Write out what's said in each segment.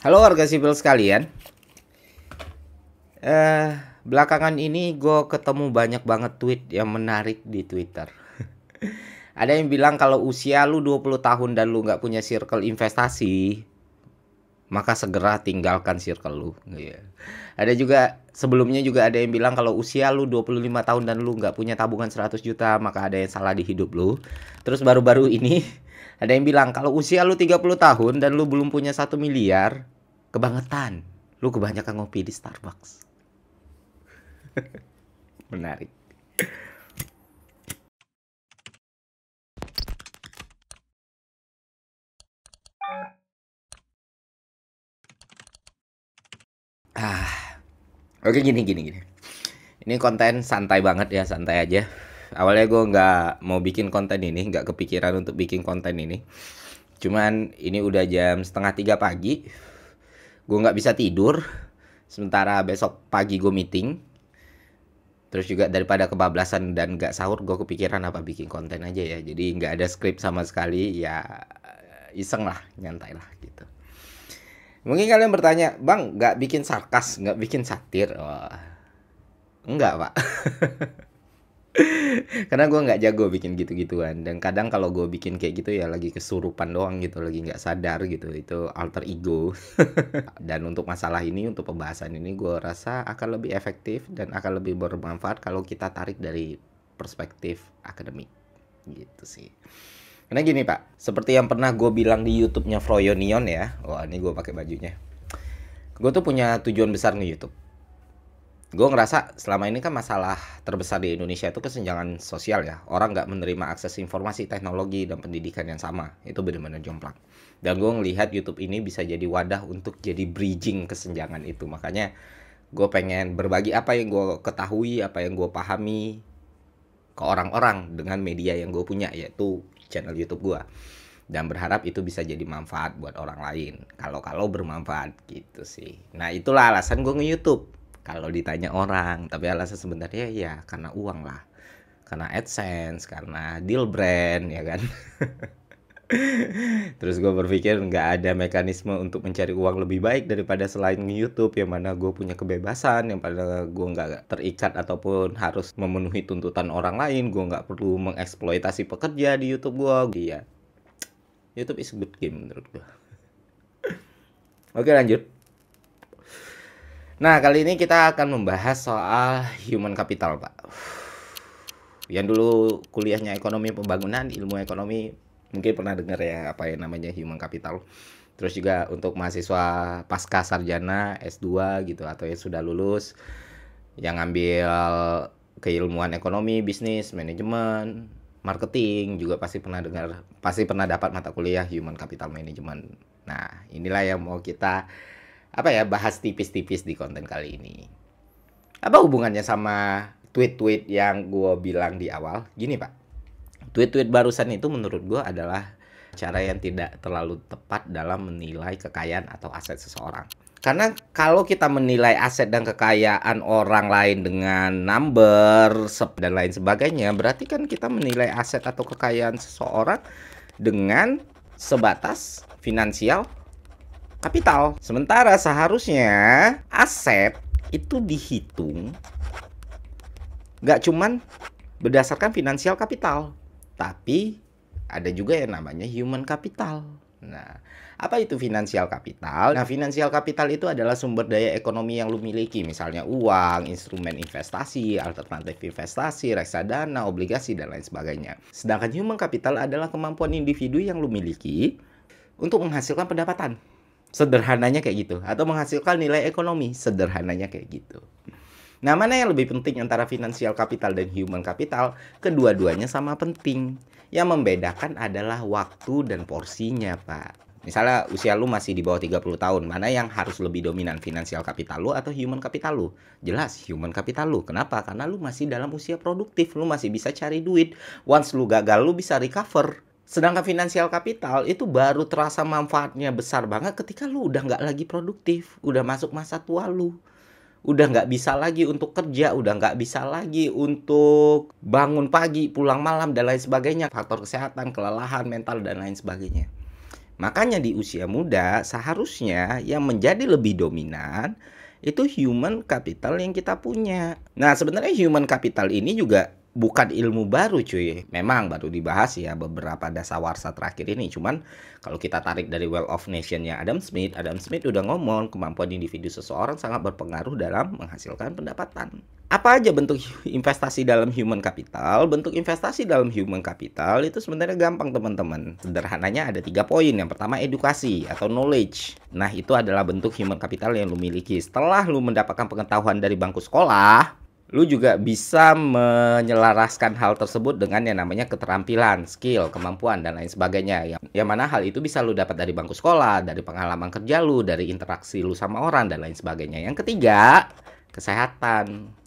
Halo warga sipil sekalian. Eh, Belakangan ini gue ketemu banyak banget tweet yang menarik di Twitter. Ada yang bilang kalau usia lu 20 tahun dan lu nggak punya circle investasi, maka segera tinggalkan circle lu. Iya. Ada juga sebelumnya juga ada yang bilang kalau usia lu 25 tahun dan lu nggak punya tabungan 100 juta, maka ada yang salah di hidup lu. Terus baru-baru ini ada yang bilang kalau usia lu 30 tahun dan lu belum punya 1 miliar, kebangetan. Lu kebanyakan ngopi di Starbucks. Menarik. Oke, gini. Ini konten santai banget ya, santai aja. Awalnya gue nggak mau bikin konten ini, nggak kepikiran untuk bikin konten ini. Cuman ini udah jam 2:30 pagi. Gue nggak bisa tidur. Sementara besok pagi gue meeting. Terus juga daripada kebablasan dan nggak sahur, gue kepikiran apa bikin konten aja ya. Jadi nggak ada skrip sama sekali, ya iseng lah, nyantai lah gitu. Mungkin kalian bertanya, Bang, nggak bikin sarkas, nggak bikin satir? Wah, enggak, Pak. Karena gue nggak jago bikin gitu-gituan. Dan kadang kalau gue bikin kayak gitu ya lagi kesurupan doang gitu, lagi nggak sadar gitu. Itu alter ego. Dan untuk masalah ini, untuk pembahasan ini, gue rasa akan lebih efektif dan akan lebih bermanfaat kalau kita tarik dari perspektif akademik. Gitu sih. Karena gini Pak, seperti yang pernah gue bilang di YouTube-nya Froyonion ya. Wah, ini gue pakai bajunya. Gue tuh punya tujuan besar nge-YouTube. Gue ngerasa selama ini kan masalah terbesar di Indonesia itu kesenjangan sosial ya. Orang nggak menerima akses informasi, teknologi, dan pendidikan yang sama. Itu benar-benar jomplang. Dan gue ngelihat YouTube ini bisa jadi wadah untuk jadi bridging kesenjangan itu. Makanya gue pengen berbagi apa yang gue ketahui, apa yang gue pahami ke orang-orang dengan media yang gue punya, yaitu channel YouTube gue. Dan berharap itu bisa jadi manfaat buat orang lain. Kalau bermanfaat gitu sih. Nah itulah alasan gue nge-YouTube. Kalau ditanya orang, tapi alasan sebenarnya ya karena uang lah. Karena AdSense, karena deal brand ya kan. Terus gue berpikir nggak ada mekanisme untuk mencari uang lebih baik daripada selain YouTube, yang mana gue punya kebebasan, yang pada gue nggak terikat ataupun harus memenuhi tuntutan orang lain. Gue nggak perlu mengeksploitasi pekerja di YouTube gue. Iya, YouTube is a good game menurut gue. Oke, lanjut. Nah, kali ini kita akan membahas soal human capital, Pak. Yang dulu kuliahnya ekonomi pembangunan, ilmu ekonomi, mungkin pernah dengar ya apa yang namanya human capital. Terus juga untuk mahasiswa pasca sarjana S2 gitu, atau yang sudah lulus yang ngambil keilmuan ekonomi, bisnis, manajemen, marketing, juga pasti pernah dengar, pasti pernah dapat mata kuliah human capital management. Nah, inilah yang mau kita bahas tipis-tipis di konten kali ini. Apa hubungannya sama tweet-tweet yang gue bilang di awal? Gini Pak, tweet-tweet barusan itu menurut gue adalah cara yang tidak terlalu tepat dalam menilai kekayaan atau aset seseorang. Karena kalau kita menilai aset dan kekayaan orang lain dengan number dan lain sebagainya, berarti kan kita menilai aset atau kekayaan seseorang dengan sebatas finansial kapital. Sementara seharusnya aset itu dihitung nggak cuman berdasarkan finansial kapital, tapi ada juga yang namanya human capital. Nah, apa itu finansial kapital? Nah, finansial kapital itu adalah sumber daya ekonomi yang lu miliki, misalnya uang, instrumen investasi, alternatif investasi, reksadana, obligasi, dan lain sebagainya. Sedangkan human capital adalah kemampuan individu yang lu miliki untuk menghasilkan pendapatan. Sederhananya kayak gitu. Atau menghasilkan nilai ekonomi. Sederhananya kayak gitu. Nah, mana yang lebih penting antara finansial capital dan human capital? Kedua-duanya sama penting. Yang membedakan adalah waktu dan porsinya, Pak. Misalnya usia lu masih di bawah 30 tahun. Mana yang harus lebih dominan, finansial capital lu atau human capital lu? Jelas human capital lu. Kenapa? Karena lu masih dalam usia produktif. Lu masih bisa cari duit. Once lu gagal, lu bisa recover. Sedangkan finansial kapital itu baru terasa manfaatnya besar banget ketika lu udah nggak lagi produktif, udah masuk masa tua lu, udah nggak bisa lagi untuk kerja, udah nggak bisa lagi untuk bangun pagi, pulang malam, dan lain sebagainya. Faktor kesehatan, kelelahan, mental, dan lain sebagainya. Makanya di usia muda seharusnya yang menjadi lebih dominan itu human capital yang kita punya. Nah, sebenarnya human capital ini juga bukan ilmu baru cuy. Memang baru dibahas ya beberapa dasawarsa terakhir ini. Cuman kalau kita tarik dari Wealth of Nation-nya Adam Smith udah ngomong kemampuan individu seseorang sangat berpengaruh dalam menghasilkan pendapatan. Apa aja bentuk investasi dalam human capital? Bentuk investasi dalam human capital itu sebenarnya gampang teman-teman. Sederhananya ada 3 poin. Yang pertama edukasi atau knowledge. Nah, itu adalah bentuk human capital yang lu miliki. Setelah lu mendapatkan pengetahuan dari bangku sekolah, lu juga bisa menyelaraskan hal tersebut dengan yang namanya keterampilan, skill, kemampuan, dan lain sebagainya. Yang mana hal itu bisa lu dapat dari bangku sekolah, dari pengalaman kerja lu, dari interaksi lu sama orang, dan lain sebagainya. Yang ketiga, kesehatan.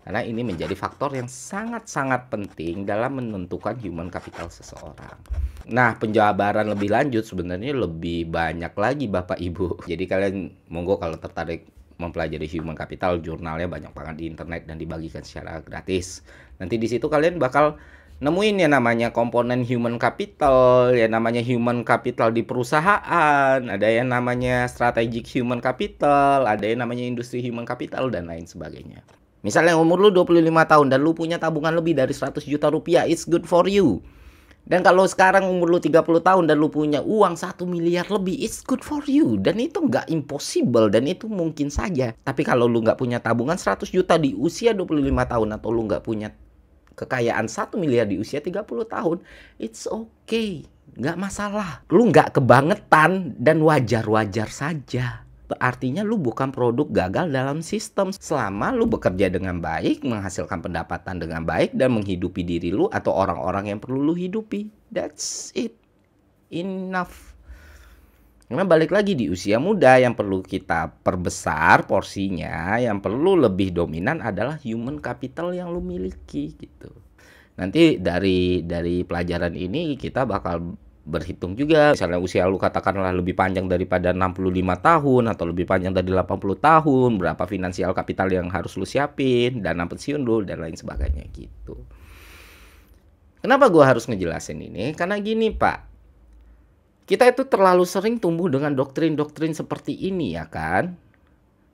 Karena ini menjadi faktor yang sangat-sangat penting dalam menentukan human capital seseorang. Nah, penjabaran lebih lanjut sebenarnya lebih banyak lagi Bapak Ibu. Jadi kalian monggo kalau tertarik mempelajari human capital, jurnalnya banyak banget di internet dan dibagikan secara gratis. Nanti di situ kalian bakal nemuin yang namanya komponen human capital, yang namanya human capital di perusahaan, ada yang namanya strategic human capital, ada yang namanya industri human capital, dan lain sebagainya. Misalnya umur lu 25 tahun dan lu punya tabungan lebih dari 100 juta rupiah, it's good for you. Dan kalau sekarang umur lu 30 tahun dan lu punya uang 1 miliar lebih, it's good for you. Dan itu nggak impossible dan itu mungkin saja. Tapi kalau lu nggak punya tabungan 100 juta di usia 25 tahun atau lu nggak punya kekayaan 1 miliar di usia 30 tahun, it's okay. Nggak masalah. Lu nggak kebangetan dan wajar-wajar saja. Artinya lu bukan produk gagal dalam sistem. Selama lu bekerja dengan baik, menghasilkan pendapatan dengan baik, dan menghidupi diri lu atau orang-orang yang perlu lu hidupi. That's it. Enough. Karena balik lagi di usia muda yang perlu kita perbesar porsinya, yang perlu lebih dominan adalah human capital yang lu miliki gitu. Nanti dari pelajaran ini kita bakal berhitung juga, misalnya usia lu katakanlah lebih panjang daripada 65 tahun atau lebih panjang dari 80 tahun, berapa finansial kapital yang harus lu siapin, dana pensiun lu, dan lain sebagainya gitu. Kenapa gua harus ngejelasin ini? Karena gini Pak, kita itu terlalu sering tumbuh dengan doktrin-doktrin seperti ini ya kan.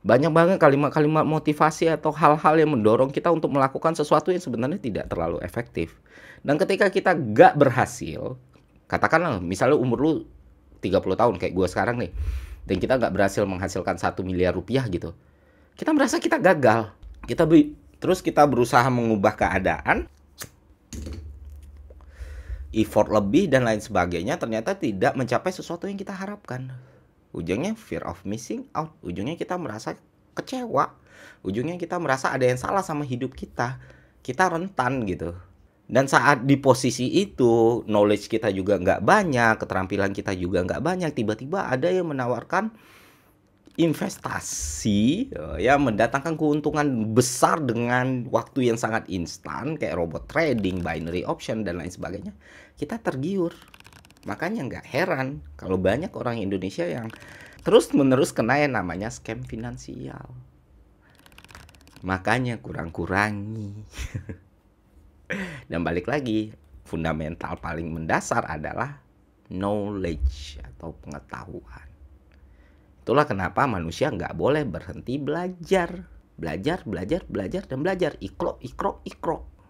Banyak banget kalimat-kalimat motivasi atau hal-hal yang mendorong kita untuk melakukan sesuatu yang sebenarnya tidak terlalu efektif. Dan ketika kita gak berhasil, katakanlah misalnya umur lu 30 tahun kayak gue sekarang nih, dan kita nggak berhasil menghasilkan 1 miliar rupiah gitu, kita merasa kita gagal. Terus kita berusaha mengubah keadaan, effort lebih dan lain sebagainya, ternyata tidak mencapai sesuatu yang kita harapkan. Ujungnya fear of missing out, ujungnya kita merasa kecewa, ujungnya kita merasa ada yang salah sama hidup kita rentan gitu. Dan saat di posisi itu, knowledge kita juga nggak banyak, keterampilan kita juga nggak banyak, tiba-tiba ada yang menawarkan investasi yang mendatangkan keuntungan besar dengan waktu yang sangat instan, kayak robot trading, binary option, dan lain sebagainya. Kita tergiur. Makanya nggak heran kalau banyak orang Indonesia yang terus-menerus kena yang namanya scam finansial. Makanya kurang-kurangi. Dan balik lagi, fundamental paling mendasar adalah knowledge atau pengetahuan. Itulah kenapa manusia nggak boleh berhenti belajar. Belajar, dan belajar. Ikro.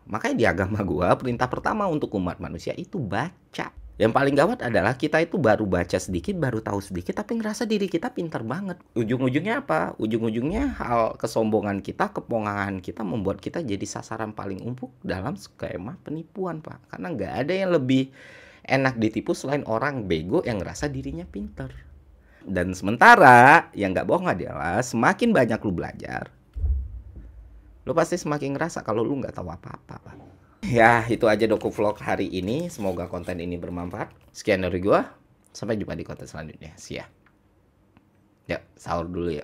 Makanya di agama gua, perintah pertama untuk umat manusia itu baca. Yang paling gawat adalah kita itu baru baca sedikit, baru tahu sedikit, tapi ngerasa diri kita pintar banget. Ujung-ujungnya apa? Ujung-ujungnya hal kesombongan kita, kepongahan kita membuat kita jadi sasaran paling empuk dalam skema penipuan, Pak. Karena nggak ada yang lebih enak ditipu selain orang bego yang ngerasa dirinya pintar. Dan sementara yang nggak bohong adalah semakin banyak lu belajar, lu pasti semakin ngerasa kalau lu nggak tahu apa-apa, Pak. Ya, itu aja Doku Vlog hari ini. Semoga konten ini bermanfaat. Sekian dari gua. Sampai jumpa di konten selanjutnya. See ya. Ya, sahur dulu ya.